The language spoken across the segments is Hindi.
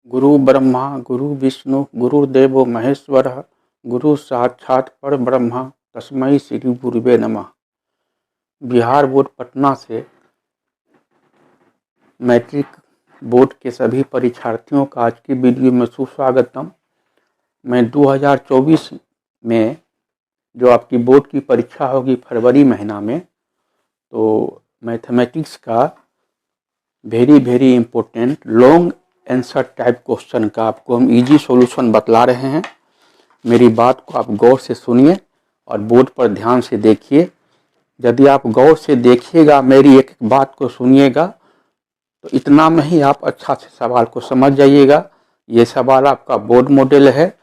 गुरु ब्रह्मा गुरु विष्णु गुरुर्देवो महेश्वरः गुरु साक्षात परब्रह्म तस्मै श्री गुरुवे नमः। बिहार बोर्ड पटना से मैट्रिक बोर्ड के सभी परीक्षार्थियों का आज की वीडियो में सुस्वागतम। मैं 2024 में जो आपकी बोर्ड की परीक्षा होगी फरवरी महीना में, तो मैथमेटिक्स का very important long answer type question का आपको हम इजी सॉल्यूशन बतला रहे हैं। मेरी बात को आप गौर से सुनिए और बोर्ड पर ध्यान से देखिए। यदि आप गौर से देखिएगा, मेरी एक एक बात को सुनिएगा, तो इतना में ही आप अच्छा से सवाल को समझ जाइएगा। ये सवाल आपका बोर्ड मॉडल है,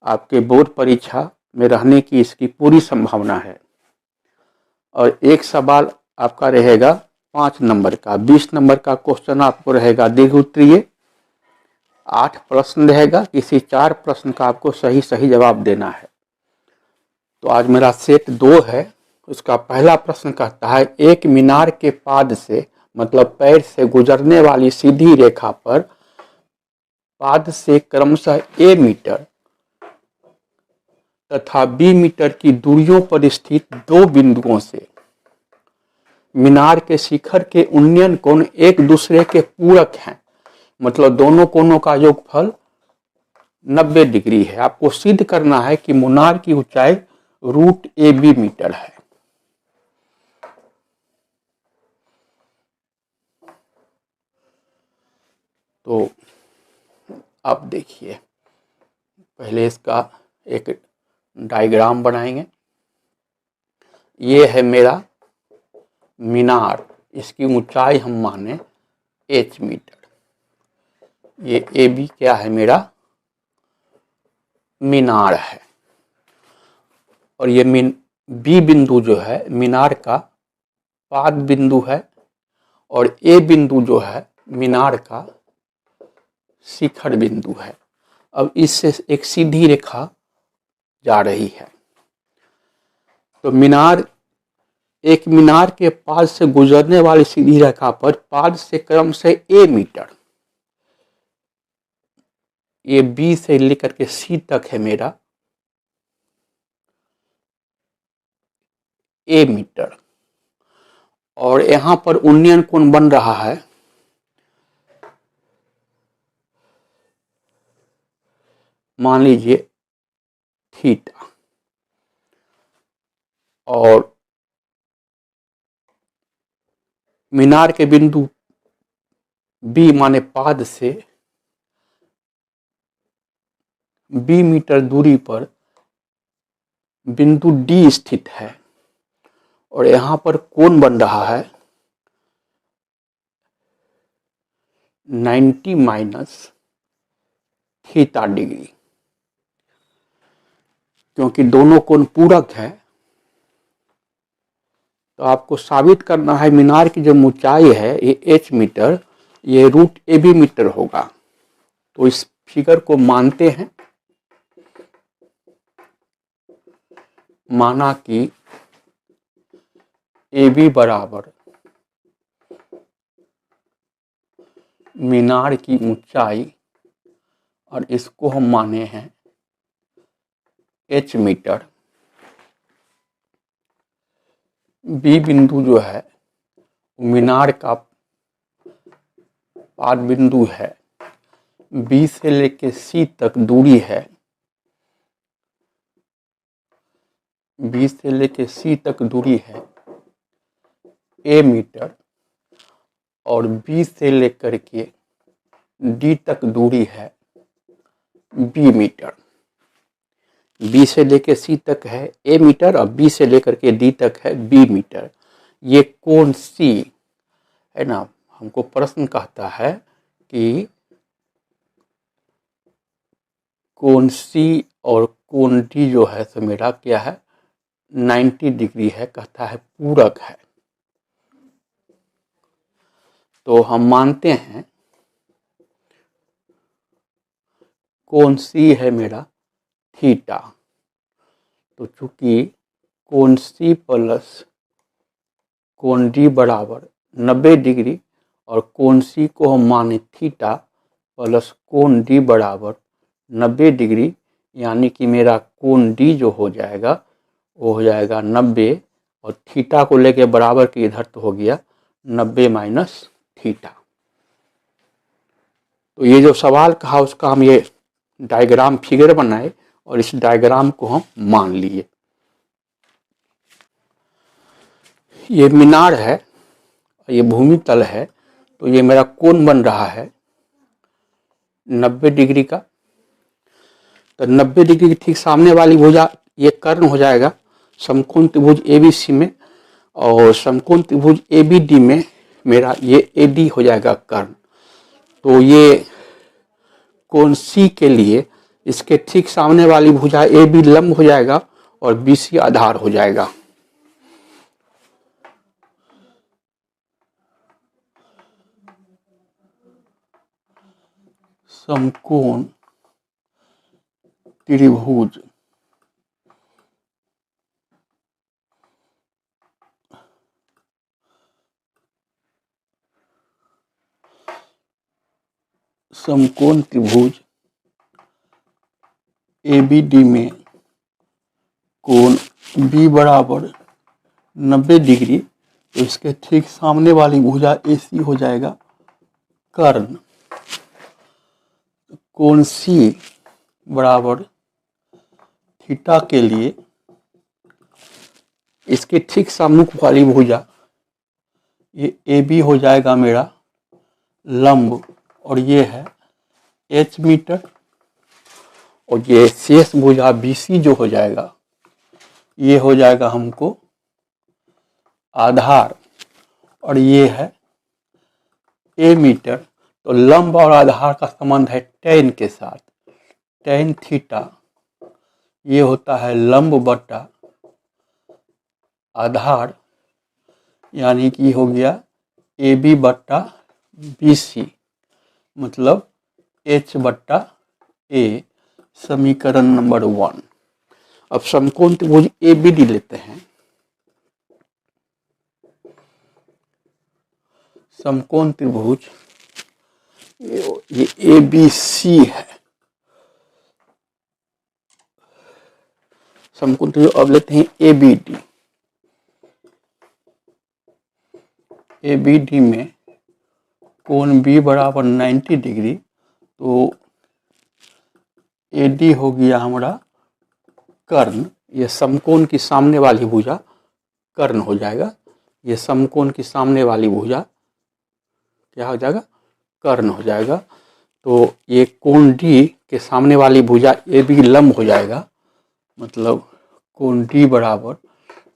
आपके बोर्ड परीक्षा में रहने की इसकी पूरी संभावना है। और एक सवाल आपका रहेगा 5 नंबर का, 20 नंबर का क्वेश्चन आपको रहेगा दीर्घ उत्तरीय। 8 प्रश्न रहेगा, किसी 4 प्रश्न का आपको सही जवाब देना है। तो आज मेरा सेट 2 है। उसका पहला प्रश्न कहता है, एक मीनार के पाद से मतलब पैर से गुजरने वाली सीधी रेखा पर पाद से क्रमशः ए मीटर तथा बी मीटर की दूरियों पर स्थित 2 बिंदुओं से मीनार के शिखर के उन्नयन कोण एक दूसरे के पूरक हैं, मतलब दोनों कोणों का योगफल 90 डिग्री है। आपको सिद्ध करना है कि मीनार की ऊंचाई √AB मीटर है। तो आप देखिए, पहले इसका एक डायग्राम बनाएंगे। ये है मेरा मीनार, इसकी ऊंचाई हम माने H मीटर। ये AB क्या है, मेरा मीनार है। और ये B बिंदु जो है मीनार का पाद बिंदु है, और A बिंदु जो है मीनार का शिखर बिंदु है। अब इससे एक सीधी रेखा जा रही है। तो एक मीनार के पाद से गुजरने वाली सीधी रेखा पर पाद से क्रमशः A मीटर, ये B से लेकर के C तक है मेरा A मीटर। और यहां पर उन्नयन कोण बन रहा है मान लीजिए थीटा। और मीनार के बिंदु B माने पाद से B मीटर दूरी पर बिंदु D स्थित है, और यहां पर कोण बन रहा है 90 - थीटा डिग्री। क्योंकि दोनों कोण पूरक है, तो आपको साबित करना है मीनार की जो ऊंचाई है ये H मीटर, ये √AB मीटर होगा। तो इस फिगर को मानते हैं, माना कि AB बराबर मीनार की ऊंचाई, और इसको हम माने हैं H मीटर। B बिंदु जो है मीनार का पाद बिंदु है, B से लेके C तक दूरी है, B से लेके C तक दूरी है A मीटर, और B से लेकर के D तक दूरी है B मीटर। B से लेकर C तक है A मीटर, और B से लेकर के D तक है B मीटर। ये कोण C है ना, हमको प्रश्न कहता है कि कोण C और कोण D जो है तो मेरा क्या है 90 डिग्री है, कहता है पूरक है। तो हम मानते हैं कोण C है मेरा थीटा। तो चूंकि कोण C प्लस कोण D बराबर 90 डिग्री, और कोण C को हम माने थीटा, प्लस कोण डी बराबर 90 डिग्री, यानी कि मेरा कोण डी जो हो जाएगा वो हो जाएगा 90, और थीटा को लेके बराबर के इधर तो हो गया 90 माइनस थीटा। तो ये जो सवाल कहा उसका हम ये डायग्राम फिगर बनाए और इस डायग्राम को हम मान लिए। ये मीनार है, ये भूमि तल है, तो ये मेरा कोण बन रहा है 90 डिग्री का। तो 90 डिग्री के ठीक सामने वाली भुजा ये कर्ण हो जाएगा समकोण त्रिभुज एबीसी में, और समकोण त्रिभुज एबीडी में मेरा ये एडी हो जाएगा कर्ण। तो ये कोण सी के लिए इसके ठीक सामने वाली भुजा एबी लंब हो जाएगा और बीसी आधार हो जाएगा। समकोण त्रिभुज समकोण त्रिभुज एबीडी में कोण बी बराबर 90 डिग्री, तो इसके ठीक सामने वाली भुजा एसी हो जाएगा कर्ण। कोण सी बराबर थीटा के लिए इसके ठीक सम्मुख वाली भुजा ये ए बी हो जाएगा मेरा लंब, और ये है एच मीटर, और ये शेष भुजा बी सी जो हो जाएगा ये हो जाएगा हमको आधार, और ये है ए मीटर। तो लंब और आधार का संबंध है tan के साथ, tan थीटा ये होता है लंब बटा आधार, यानी कि हो गया ए बी बट्टा बी सी, मतलब एच बट्टा ए, समीकरण नंबर 1। अब समकोण त्रिभुज एबीडी लेते हैं। समकोण त्रिभुज ये ए बी सी है, समकोण त्रिभुज। अब लेते हैं A B D. A B D में कोण बी बराबर 90 डिग्री, तो ए डी हो गया हमारा कर्ण। ये समकोण की सामने वाली भुजा कर्ण हो जाएगा, ये समकोण की सामने वाली भुजा क्या हो जाएगा कर्ण हो जाएगा। तो ये कोण डी के सामने वाली भुजा ए बी लंब हो जाएगा, मतलब कोण डी बराबर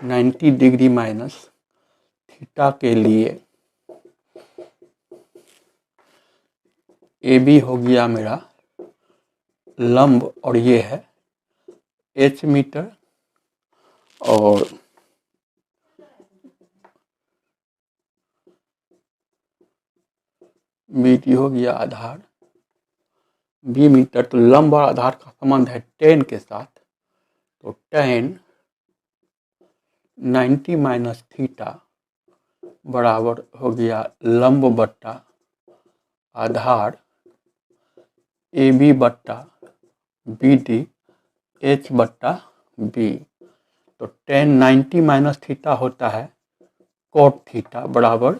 90 डिग्री माइनस थीटा के लिए ए बी हो गया मेरा लंब, और ये है एच मीटर, और बी टी हो गया आधार, बी मीटर। तो लंब और आधार का संबंध है tan के साथ, तो tan 90 माइनस थीटा बराबर हो गया लंब बट्टा आधार ए बी बट्टा बी डी एच बट्टा बी। तो tan 90 माइनस थीटा होता है cot थीटा बराबर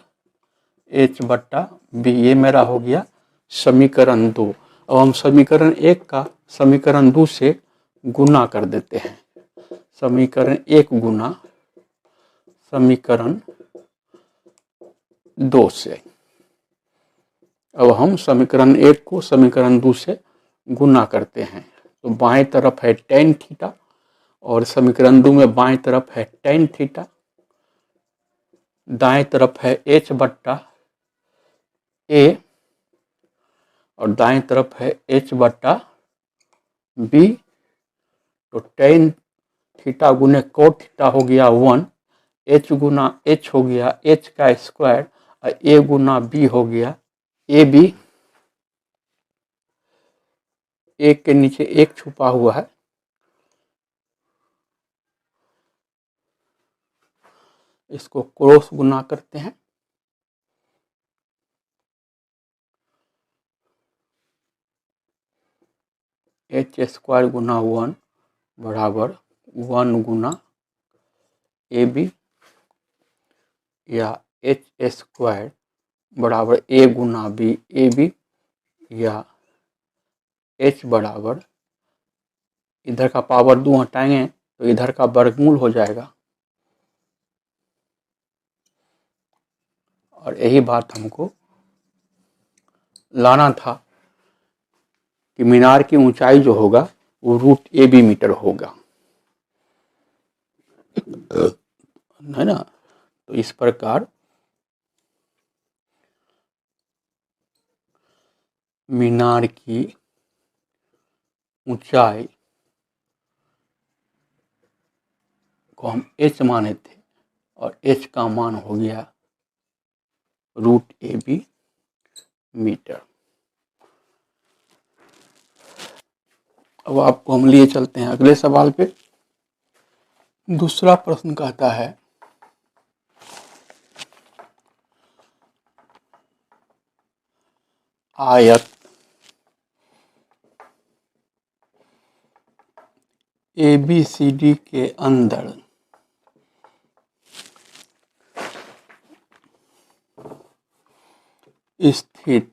एच बट्टा बी। ये मेरा हो गया समीकरण 2। अब हम समीकरण 1 का समीकरण 2 से गुना कर देते हैं। समीकरण 1 गुना समीकरण 2 से। अब हम समीकरण 1 को समीकरण 2 से गुना करते हैं। तो बाएं तरफ है tan थीटा, और समीकरण 2 में बाएं तरफ है tan थीटा, दाएं तरफ है h बट्टा a, और दाएं तरफ है h बट्टा b। तो tan थीटा गुने cot थीटा हो गया 1, h गुना h हो गया h का स्क्वायर, और a गुना b हो गया ए बी। एक के नीचे एक छुपा हुआ है, इसको क्रॉस गुना करते हैं। एच स्क्वायर गुना 1 बराबर 1 गुना ए बी, या एच स्क्वायर बराबर ए गुना बी ए बी, या एच बराबर इधर का पावर 2 हटाएंगे तो इधर का वर्गमूल हो जाएगा। और यही बात हमको लाना था कि मीनार की ऊंचाई जो होगा वो √AB मीटर होगा, है ना। तो इस प्रकार मीनार की ऊंचाई को हम h माने थे और h का मान हो गया √AB मीटर। अब आपको हम लिए चलते हैं अगले सवाल पे। दूसरा प्रश्न कहता है आयत ABCD के अंदर स्थित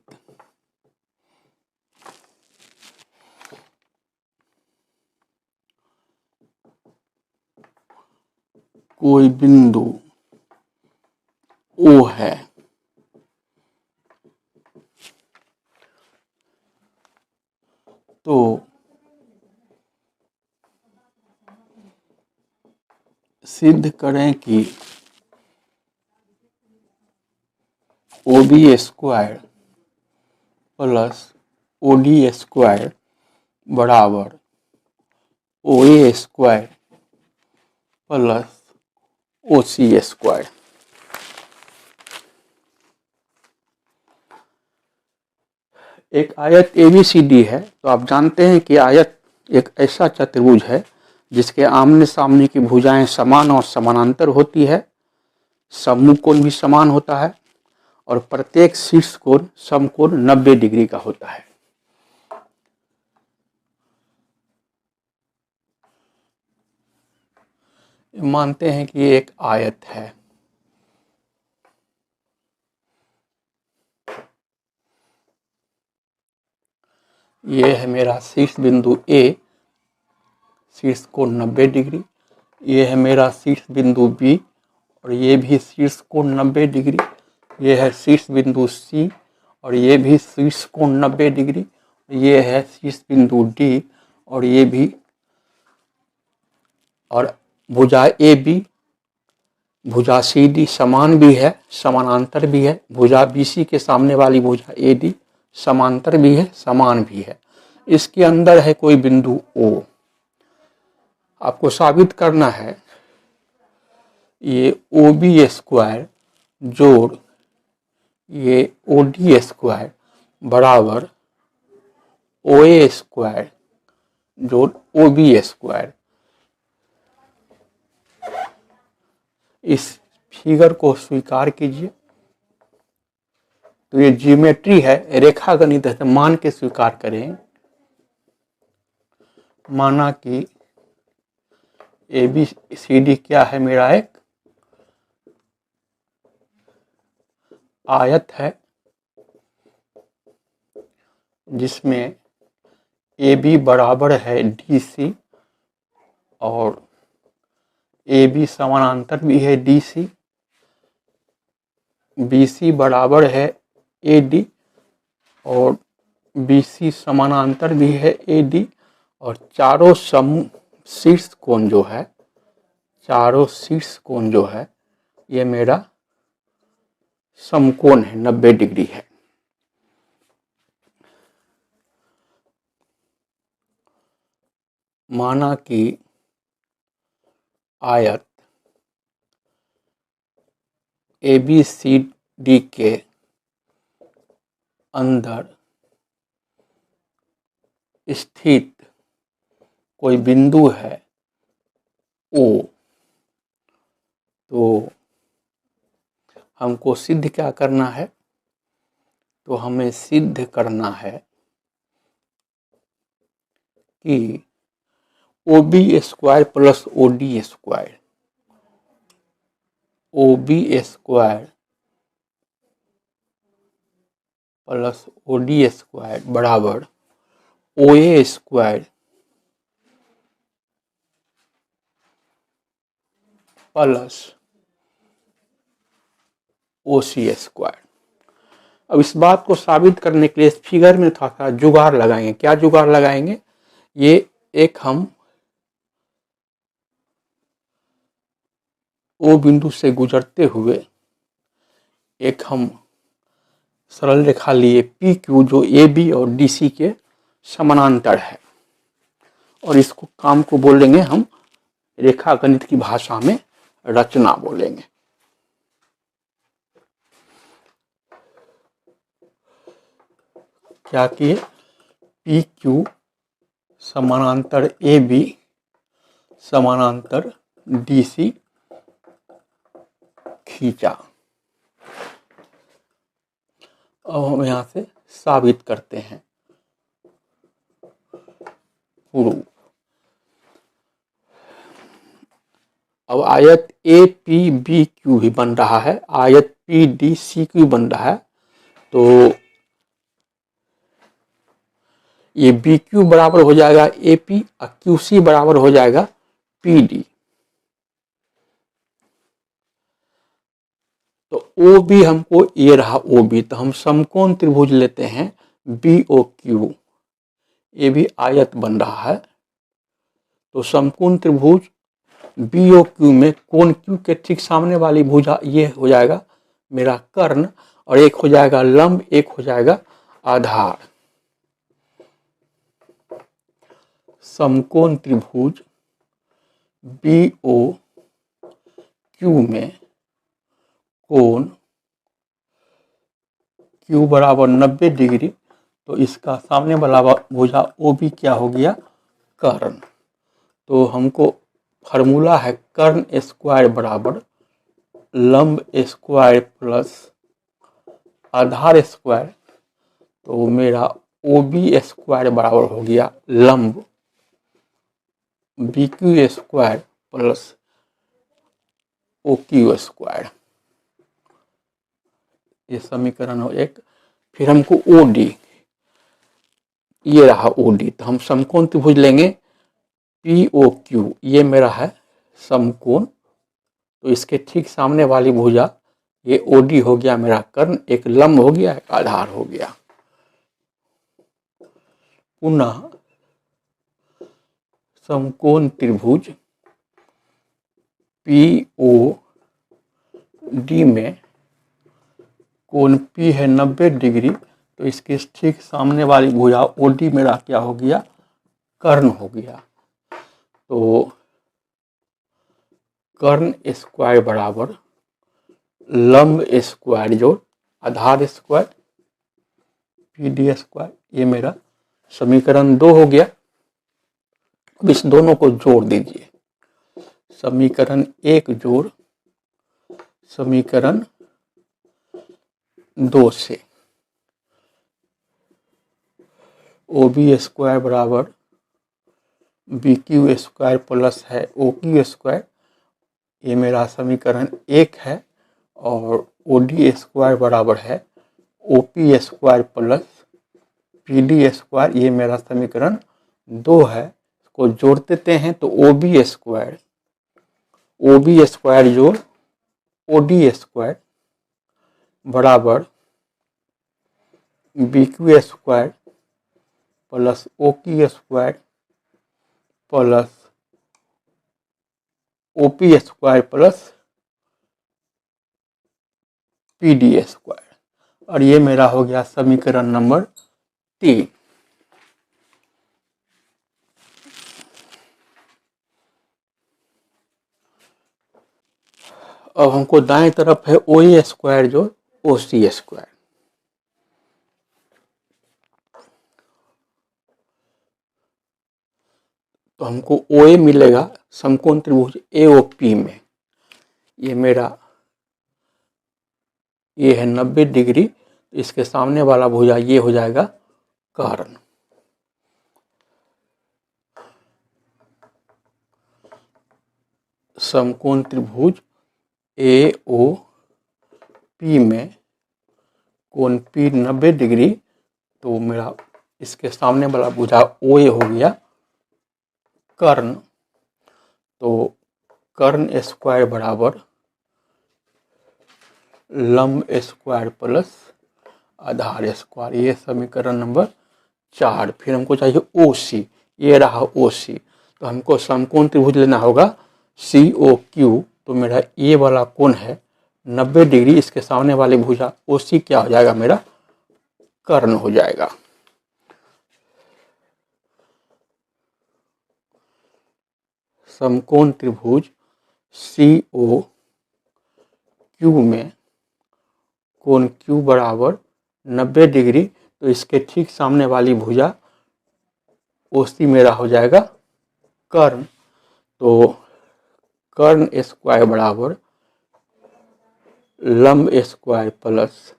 कोई बिंदु O है तो सिद्ध करें कि OB square plus OD square बराबर OA square plus OC square. एक आयत ABCD है तो आप जानते हैं कि आयत एक ऐसा चतुर्भुज है जिसके आमने सामने की भुजाएं समान और समानांतर होती है, सम्मुख कोण भी समान होता है और प्रत्येक शीर्ष कोण समकोण 90 डिग्री का होता है। मानते हैं कि एक आयत है, ये है मेरा शीर्ष बिंदु A, शीर्ष कोण 90 डिग्री, ये है मेरा शीर्ष बिंदु B और ये भी शीर्ष कोण 90 डिग्री, ये है शीर्ष बिंदु C और ये भी शीर्ष कोण 90 डिग्री, ये है शीर्ष बिंदु D और ये भी, और भुजा AB भुजा CD समान भी है समानांतर भी है, भुजा BC के सामने वाली भुजा AD समांतर भी है समान भी है। इसके अंदर है कोई बिंदु O, आपको साबित करना है ये OB स्क्वायर जोड़ ये OD स्क्वायर बराबर OA स्क्वायर जोड़ OB स्क्वायर। इस फिगर को स्वीकार कीजिए। तो ये ज्योमेट्री है, रेखा गणित है, तो मान के स्वीकार करें। माना कि ABCD क्या है, मेरा एक आयत है जिसमें AB बराबर है DC और AB समानांतर भी है DC, BC बराबर है AD और BC समानांतर भी है AD और चारों शीर्ष कोण जो है, चारों शीर्ष कोण जो है ये मेरा समकोण है, 90 डिग्री है। माना कि आयत ABCD के अंदर स्थित कोई बिंदु है O, तो हमको सिद्ध क्या करना है, तो हमें सिद्ध करना है कि O B square plus O D square, O B square plus O D square बराबर O A square plus O C square. अब इस बात को साबित करने के लिए इस फिगर में थोड़ा सा जुगाड़ लगाएंगे। क्या जुगाड़ लगाएंगे? ये एक हम ओ बिंदु से गुजरते हुए एक हम सरल रेखा लिए पी क्यू, जो ए बी और डी सी के समानांतर है, और इसको काम को बोलेंगे हम रेखा गणित की भाषा में रचना बोलेंगे। क्या किए? पी क्यू समानांतर ए बी समानांतर डी सी खींचा। अब हम यहां से साबित करते हैं प्रूफ। अब आयत ए पी बी क्यू भी बन रहा है, आयत पी डी सी क्यू बन रहा है, तो ये बी क्यू बराबर हो जाएगा ए पी और क्यू सी बराबर हो जाएगा पी डी। तो ओ बी हमको ये रहा ओ बी, तो हम समकोण त्रिभुज लेते हैं बी ओ क्यू, ये भी आयत बन रहा है। तो समकोण त्रिभुज बी ओ क्यू में कोण क्यू के ठीक सामने वाली भुजा ये हो जाएगा मेरा कर्ण, और एक हो जाएगा लंब, एक हो जाएगा आधार। समकोण त्रिभुज बी ओ क्यू में कोण क्यू बराबर 90 डिग्री, तो इसका सामने वाला भुजा ओ बी क्या हो गया? कर्ण। तो हमको फार्मूला है कर्ण स्क्वायर बराबर लंब स्क्वायर प्लस आधार स्क्वायर, तो मेरा ओ बी स्क्वायर बराबर हो गया लंब B Q square plus O Q square. ये समीकरण हो एक। फिर हमको ओ डी, ये रहा ओ डी, तो हम समकोण त्रिभुज लेंगे पी ओ क्यू, ये मेरा है समकोण, तो इसके ठीक सामने वाली भुजा ये ओ डी हो गया मेरा कर्ण, एक लंब हो गया, एक आधार हो गया। पुनः समकोण त्रिभुज पी ओ डी में कोण P है 90 डिग्री, तो इसके ठीक सामने वाली भुजा ओ डी मेरा क्या हो गया? कर्ण हो गया। तो कर्ण स्क्वायर बराबर लंब स्क्वायर जोड़ आधार स्क्वायर पी डी स्क्वायर, ये मेरा समीकरण 2 हो गया। अब इस दोनों को जोड़ दीजिए, समीकरण 1 जोड़ समीकरण 2 से ओ बी स्क्वायर बराबर बी क्यू स्क्वायर प्लस है ओ क्यू स्क्वायर, ये मेरा समीकरण 1 है, और ओ डी स्क्वायर बराबर है O P square plus P D square, ये मेरा समीकरण 2 है। इसको जोड़ देते हैं तो ओ बी स्क्वायर जोड़ ओ डी स्क्वायर बराबर B Q square plus O Q square plus O P square plus P D square, और ये मेरा हो गया समीकरण नंबर 3। अब हमको दाएं तरफ है ओ ए स्क्वायर जो ओ सी स्क्वायर, तो हमको ओ ए मिलेगा समकोण त्रिभुज ए ओ पी में, ये मेरा ये है 90 डिग्री, तो इसके सामने वाला भुजा ये हो जाएगा कर्ण। समकोण त्रिभुज ए ओ पी में कोण पी 90 डिग्री, तो मेरा इसके सामने वाला भुजा ओ ए हो गया। कर्ण, तो कर्ण स्क्वायर बराबर लंब स्क्वायर प्लस आधार स्क्वायर, ये समीकरण नंबर 4। फिर हमको चाहिए ओ सी, ये रहा ओ सी, तो हमको समकोण त्रिभुज लेना होगा सी ओ क्यू। तो मेरा ये वाला कोण है 90 डिग्री, इसके सामने वाले भुजा ओ सी क्या हो जाएगा, मेरा कर्ण हो जाएगा। समकोण त्रिभुज सी ओ क्यू में कोण क्यू बराबर 90 डिग्री, तो इसके ठीक सामने वाली भुजा ओ सी मेरा हो जाएगा कर्ण। तो कर्ण स्क्वायर बराबर लंब स्क्वायर प्लस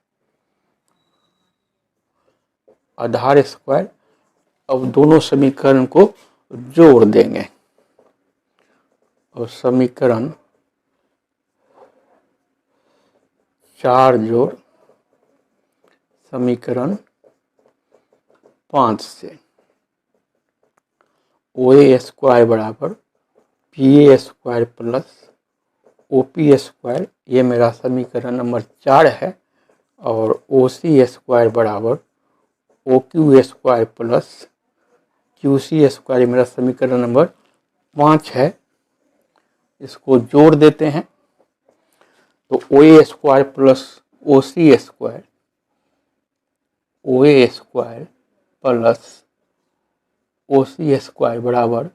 आधार स्क्वायर। अब दोनों समीकरण को जोड़ देंगे और समीकरण 4 जोड़ समीकरण 5 से ओ ए स्क्वायर बराबर P A square plus O P square, ये मेरा समीकरण नंबर 4 है। और ओ सी स्क्वायर बराबर O Q square plus Q C square, मेरा समीकरण नंबर 5 है। इसको जोड़ देते हैं तो O A square plus O C square, O A square plus O C square बराबर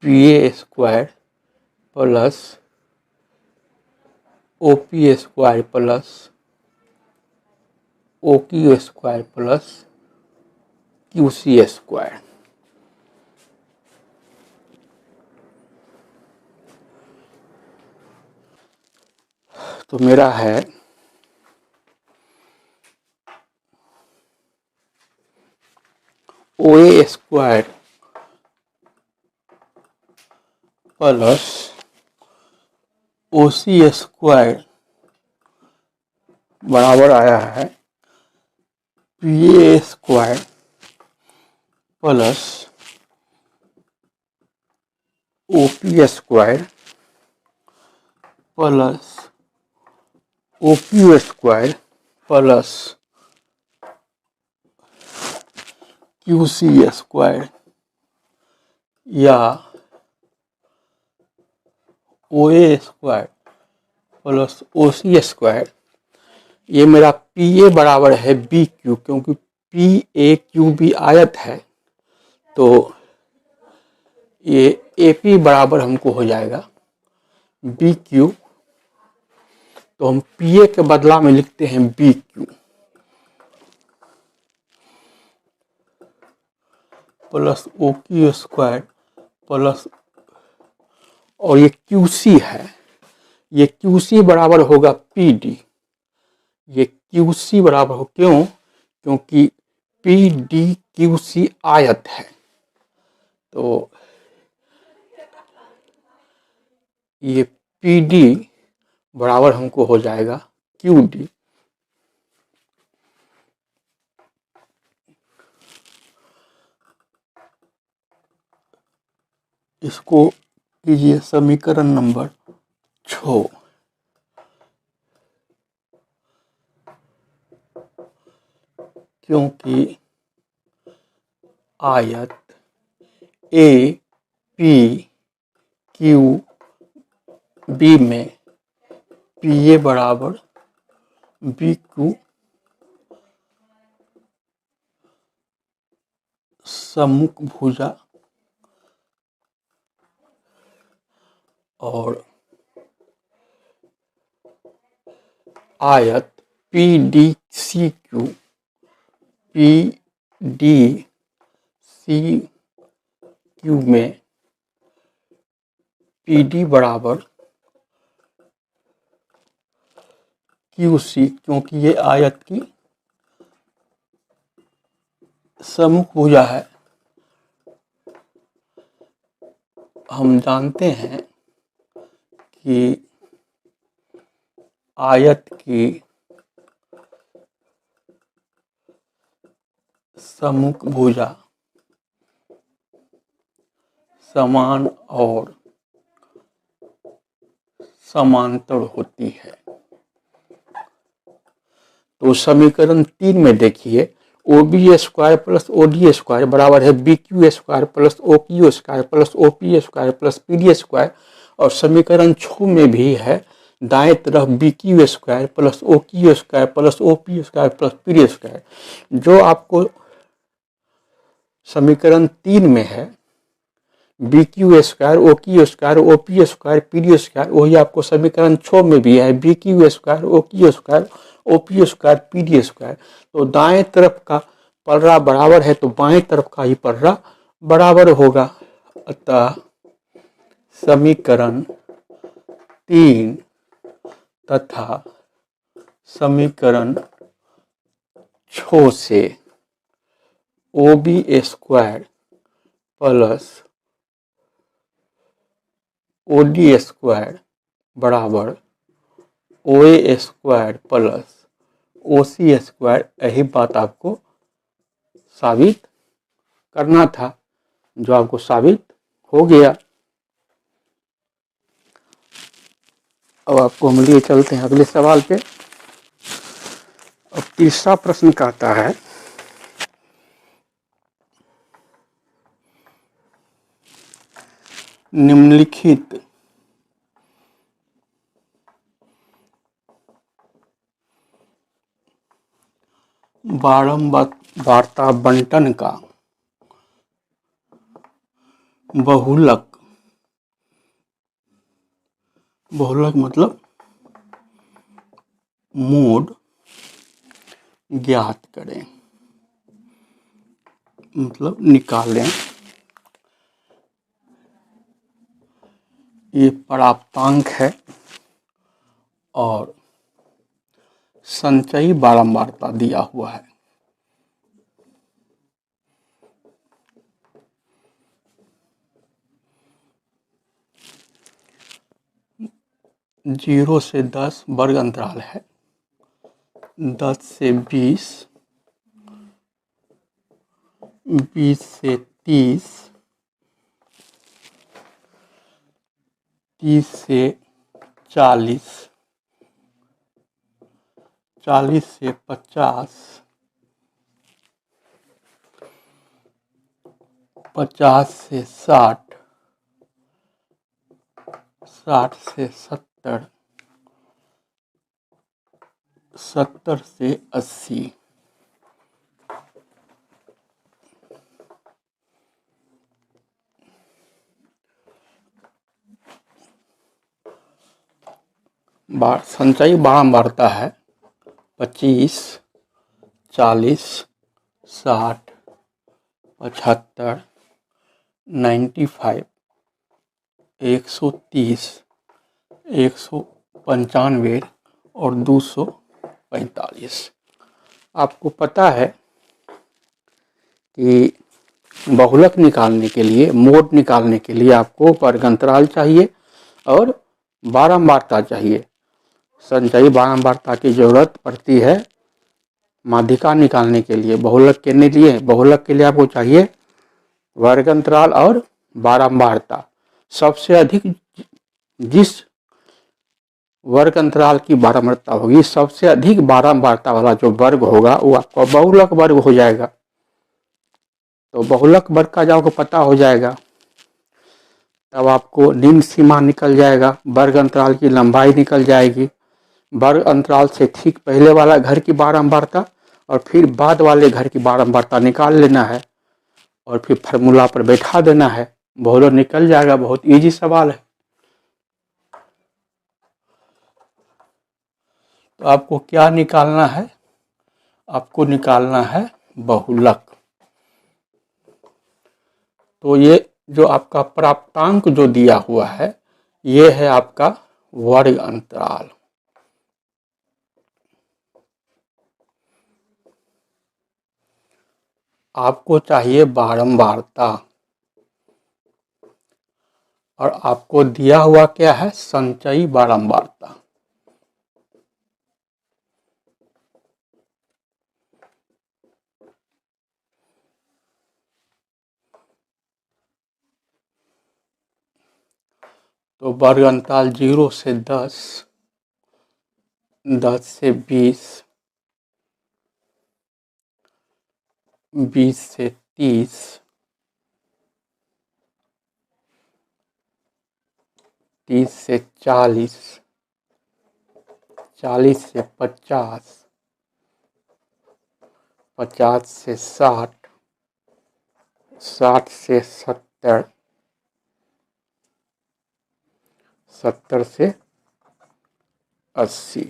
P A square plus O P square plus O Q square plus Q C square. तो मेरा है O A square plus O C square बराबर आया है P A square plus O P square plus O Q square plus Q C square, या O A square plus O C square. ये मेरा पी ए बराबर है बी क्यू, क्योंकि पी ए क्यू बी आयत है, तो ये ए पी बराबर हमको हो जाएगा बी क्यू। तो हम पी ए के बदला में लिखते हैं B Q plus O Q square plus, और ये क्यू सी है, ये क्यू सी बराबर होगा पी डी। ये क्यू सी बराबर हो, क्यों? क्योंकि पी डी क्यू सी आयत है, तो ये पी डी बराबर हमको हो जाएगा क्यू डी। इसको कीजिए समीकरण नंबर 6। क्योंकि आयत ए पी क्यू बी में पी ए बराबर बी क्यू सम्मुख भुजा और आयत P D C Q, P D C Q में पी डी बराबर क्यू सी, क्योंकि ये आयत की सम्मुख भुजा है, हम जानते हैं कि आयत की सम्मुख भुजा समान और समांतर होती है। तो समीकरण 3 में देखिए, O B square plus O D square बराबर है B Q square plus O Q square plus O P square plus P D square. और समीकरण 6 में भी है, दाएं तरफ B Q square plus O Q square plus O P square plus P D square. जो आपको समीकरण 3 में है B Q square O Q square O P square P D square, वही आपको समीकरण 6 में भी है B Q square O Q square O P square P D square. तो दाएं तरफ का पलड़ा बराबर है तो बाएं तरफ का ही पलड़ा बराबर होगा। अतः समीकरण 3 तथा समीकरण 6 से O B square plus O D square बराबर O A square plus O C square, यही बात आपको साबित करना था, जो आपको साबित हो गया। अब आपको हम लिए चलते हैं अगले सवाल पे। अब तीसरा प्रश्न कहता है, निम्नलिखित बारंबारता बंटन का बहुलक मतलब मोड ज्ञात करें, मतलब निकालें। ये प्राप्तांक है और संचयी बारंबारता दिया हुआ है। जीरो से 10 वर्ग अंतराल है, 10 से 20, 20 से 30, 30 से 40, 40 से 50, 50 से 60, 60 से 70, 70 से 80, संचयी बारंबारता है 25, 40, 60, 75, 95, 130, 195 और 245। आपको पता है कि बहुलक निकालने के लिए, मोड निकालने के लिए आपको वर्ग अंतराल चाहिए और बारंबारता चाहिए। संचयी बारंबारता की जरूरत पड़ती है माध्यिका निकालने के लिए। बहुलक के लिए आपको चाहिए वर्ग अंतराल और बारंबारता। सबसे अधिक जिस वर्ग अंतराल की बारंबारता होगी, सबसे अधिक बारंबारता वाला जो वर्ग होगा वो आपका बहुलक वर्ग हो जाएगा। तो बहुलक वर्ग का जब आपको पता हो जाएगा तब आपको निम्न सीमा निकल जाएगा, वर्ग अंतराल की लंबाई निकल जाएगी, वर्ग अंतराल से ठीक पहले वाला घर की बारंबारता और फिर बाद वाले घर की बारंबारता निकाल लेना है और फिर फार्मूला पर बैठा देना है, बहुलक निकल जाएगा। बहुत इजी सवाल है। तो आपको क्या निकालना है? आपको निकालना है बहुलक। तो ये जो आपका प्राप्तांक जो दिया हुआ है, ये है आपका वर्ग अंतराल। आपको चाहिए बारंबारता, और आपको दिया हुआ क्या है, संचयी बारंबारता। तो वर्ग अंतराल 0 से 10, 10 से 20, 20 से 30, 30 से 40, 40 से 50, 50 से 60, 60 से 70, 70 से 80।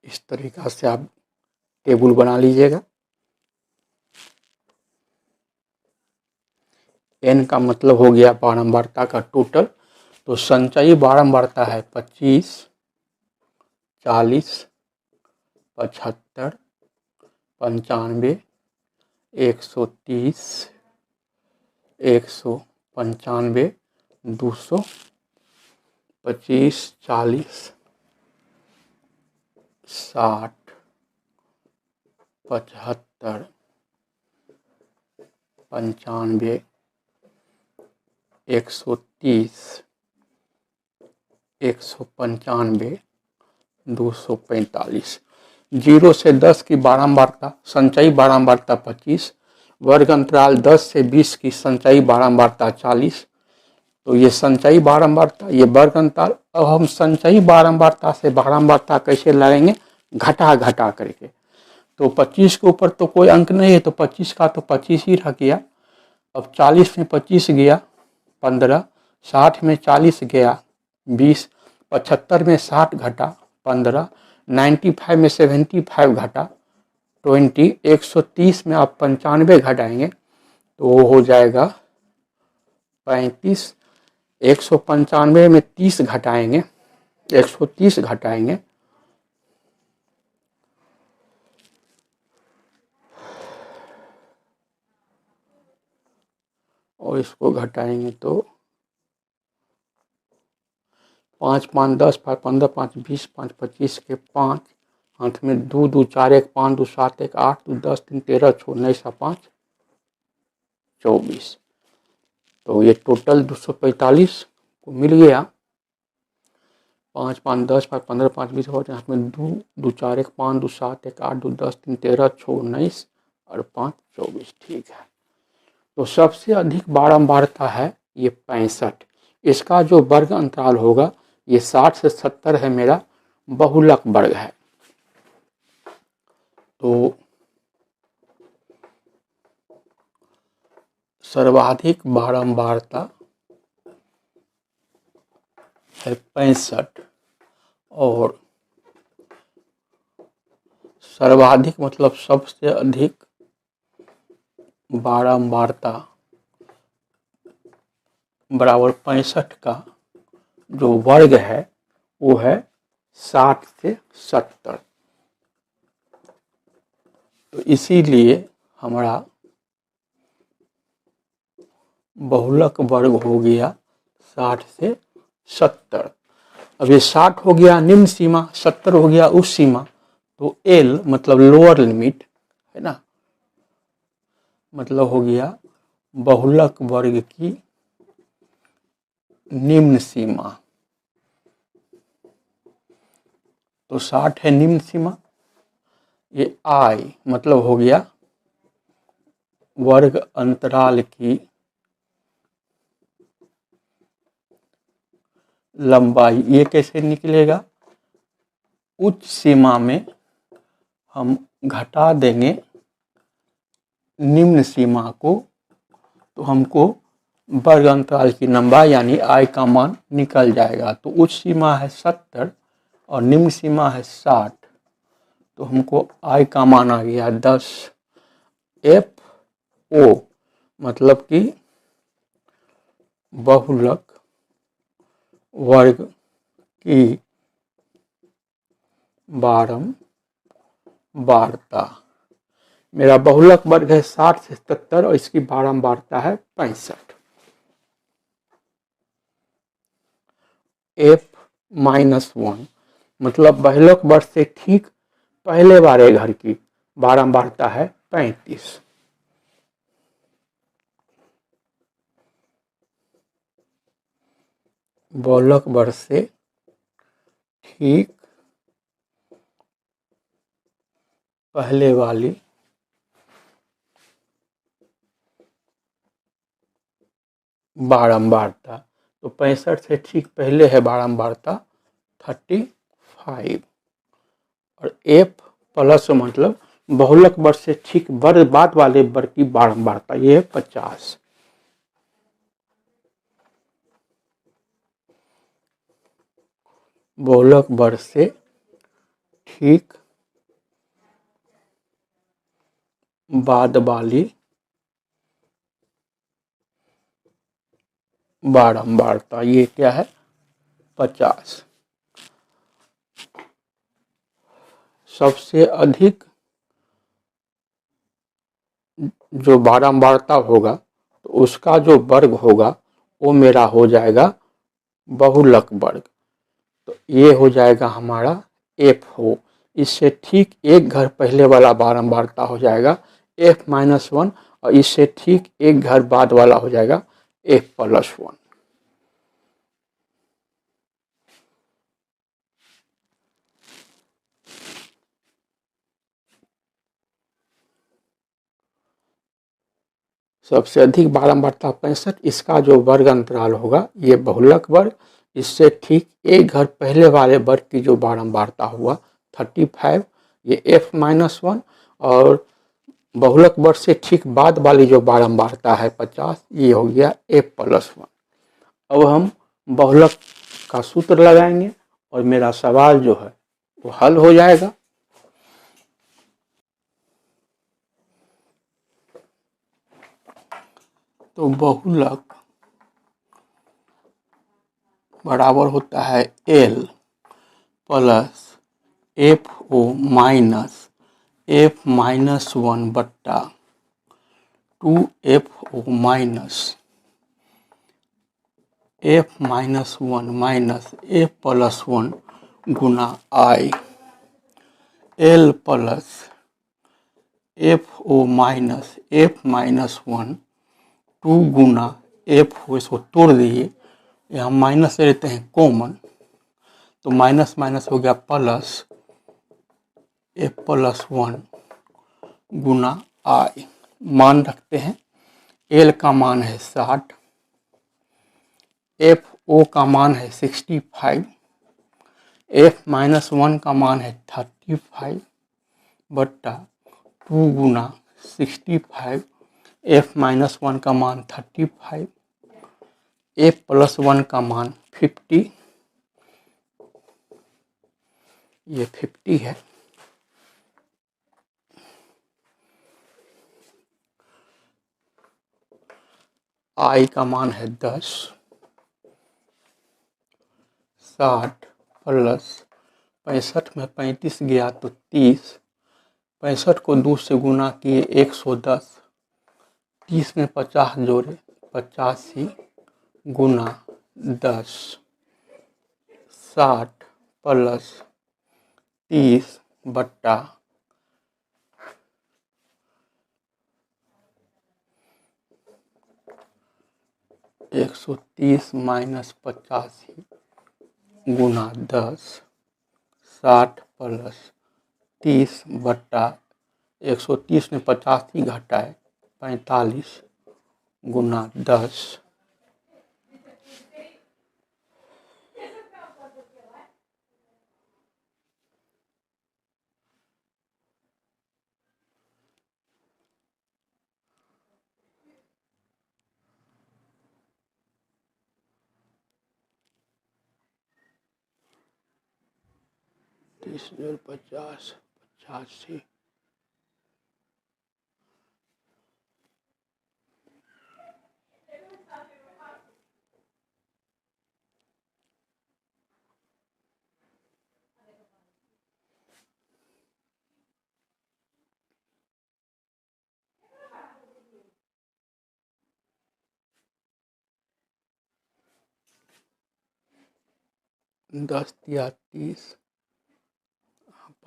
इस तरीक़ा से आप टेबल बना लीजिएगा। n का मतलब हो गया बारंबारता का टोटल। तो संचयी बारंबारता है 25, 40, 75, 95, 130, 195, 200, 25, 40, 60, 75, 95, 130, 195, 245। 0 से 10 की बारंबारता, संचयी बारंबारता 25, वर्ग अंतराल 10 से 20 की संचयी बारंबारता 40। तो ये संचयी बारंबारता, ये वर्ग अंतराल। अब हम संचयी बारंबारता से बारंबारता कैसे लगाएंगे, घटा घटा करके। तो 25 के ऊपर तो कोई अंक नहीं है, तो 25 का तो 25 ही रह गया। अब 40 में 25 गया 15, 60 में 40 गया 20, 75 में 60 घटा 15, 95 में 75 घटा 20, 130 में आप 95 घटाएंगे तो वो हो जाएगा 35, 195 में 30 घटाएंगे, 130 घटाएंगे और इसको घटाएंगे तो 5 5 10 5 15 5 20 5 25 के 5, हाथ में 2 2 4 1 5 2 7 1 8 2 10 3 13 6 19 5 24। तो ये टोटल 245 को मिल गया। 5 5 10 5 15 5 20 हो, हाथ में 2 2 4 1 5 2 7 1 8 2 10 3 13 6 19 और 5 24। ठीक है, तो सबसे अधिक बारंबारता है ये 65। इसका जो वर्ग अंतराल होगा ये 60 से 70 है, मेरा बहुलक वर्ग है। तो सर्वाधिक बारंबारता है 65 और सर्वाधिक मतलब सबसे अधिक बारंबारता बराबर 65 का जो वर्ग है वो है 60 से 70। तो इसीलिए हमारा बहुलक वर्ग हो गया 60 से 70। अब ये 60 हो गया निम्न सीमा, 70 हो गया उच्च सीमा। तो L मतलब लोअर लिमिट है ना, मतलब हो गया बहुलक वर्ग की निम्न सीमा। तो 60 है निम्न सीमा, ये I मतलब हो गया वर्ग अंतराल की लंबाई। ये कैसे निकलेगा, उच्च सीमा में हम घटा देंगे निम्न सीमा को, तो हमको वर्ग अंतराल की लंबाई यानी I का मान निकल जाएगा। तो उच्च सीमा है 70 और निम्न सीमा है 60, तो हमको I का मान आ गया 10। FO मतलब कि बहुलक वर्ग की बारंबारता। मेरा बहुलक वर्ग है 60 से 77 और इसकी बारंबारता है 65। f-1 मतलब बहुलक वर्ग से ठीक पहले वाले घर की बारंबारता है 35। बहुलक वर्ग से ठीक पहले वाली बारंबारता, तो 65 से ठीक पहले है बारंबारता 35 और f+ मतलब बहुलक वर्ग से ठीक बाद वाले वर्ग की बारंबारता, ये है 50। बहुलक वर्ग से ठीक बाद वाली बारंबारता, ये क्या है 50। सबसे अधिक जो बारंबारता होगा तो उसका जो वर्ग होगा वो मेरा हो जाएगा बहुलक वर्ग, तो ये हो जाएगा हमारा f हो। इससे ठीक एक घर पहले वाला बारंबारता हो जाएगा f-1 और इससे ठीक एक घर बाद वाला हो जाएगा f+1। सबसे अधिक बारंबारता 65, इसका जो वर्ग अंतराल होगा ये बहुलक वर्ग, इससे ठीक एक घर पहले वाले वर्ग की जो बारंबारता हुआ 35, ये f-1 और बहुलक वर्ग से ठीक बाद वाली जो बारंबारता है 50, ये हो गया f+1। अब हम बहुलक का सूत्र लगाएंगे और मेरा सवाल जो है वो हल हो जाएगा। तो बहुलक बराबर होता है L plus FO minus f-1 बट्टा 2FO minus f-1 minus f+1 Guna I। L plus FO minus f-1 2 Guna f, इसको तोड़ दीजिए, यहाँ माइनस लेते हैं कॉमन, तो माइनस माइनस हो गया प्लस f+1 गुना I। मान रखते हैं, L का मान है 60, FO का मान है 65, f-1 का मान है 35 बट्टा 2 गुना 65, f-1 का मान 35, f+1 का मान 50, ये 50 है। I का मान है 10, 60 प्लस 65 में 35 गया तो 30, 65 को 2 से गुना किए 110, 30 में 50 जोड़े 85 गुना 10, 60 प्लस 30 बट्टा 130 माइनस 85 गुना 10, 60 प्लस 30 बट्टा 130 में 85 घटाए 45 गुना 10, तीस 50 85। 10 या 30,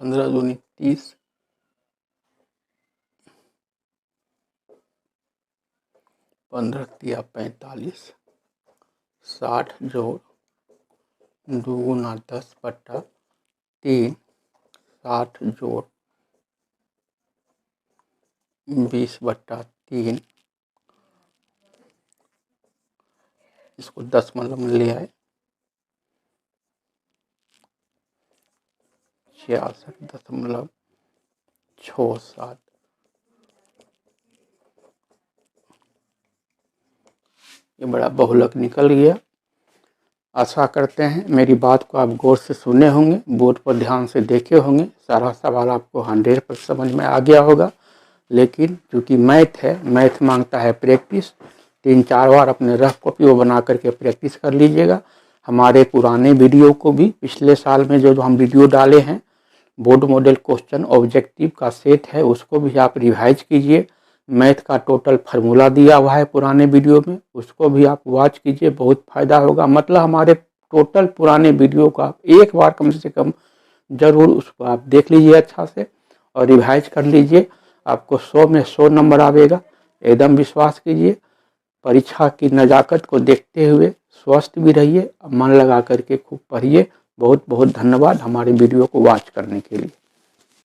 15 दूनी 30, 15 या 45, 60 जोड़ 2 गुना 10 बट्टा 3, 60 जोड़ 20 बट्टा 3, इसको 10 में ले आए, 66.67। ये बड़ा बहुलक निकल गया। आशा करते हैं मेरी बात को आप गौर से सुने होंगे, बोर्ड पर ध्यान से देखे होंगे, सारा सवाल आपको 100% समझ में आ गया होगा। लेकिन चूँकि मैथ है, मैथ मांगता है प्रैक्टिस, 3-4 बार अपने रफ कॉपी वो बना करके प्रैक्टिस कर लीजिएगा। हमारे पुराने वीडियो को भी, पिछले साल में जो हम वीडियो डाले हैं, बोर्ड मॉडल क्वेश्चन ऑब्जेक्टिव का सेट है, उसको भी आप रिवाइज कीजिए। मैथ का टोटल फार्मूला दिया हुआ है पुराने वीडियो में, उसको भी आप वॉच कीजिए, बहुत फ़ायदा होगा। मतलब हमारे टोटल पुराने वीडियो का एक बार कम से कम ज़रूर उसको आप देख लीजिए अच्छा से और रिवाइज कर लीजिए। आपको 100 में 100 नंबर आवेगा, एकदम विश्वास कीजिए। परीक्षा की नज़ाकत को देखते हुए स्वस्थ भी रहिए, मन लगा करके खूब पढ़िए। बहुत बहुत धन्यवाद हमारे वीडियो को वॉच करने के लिए।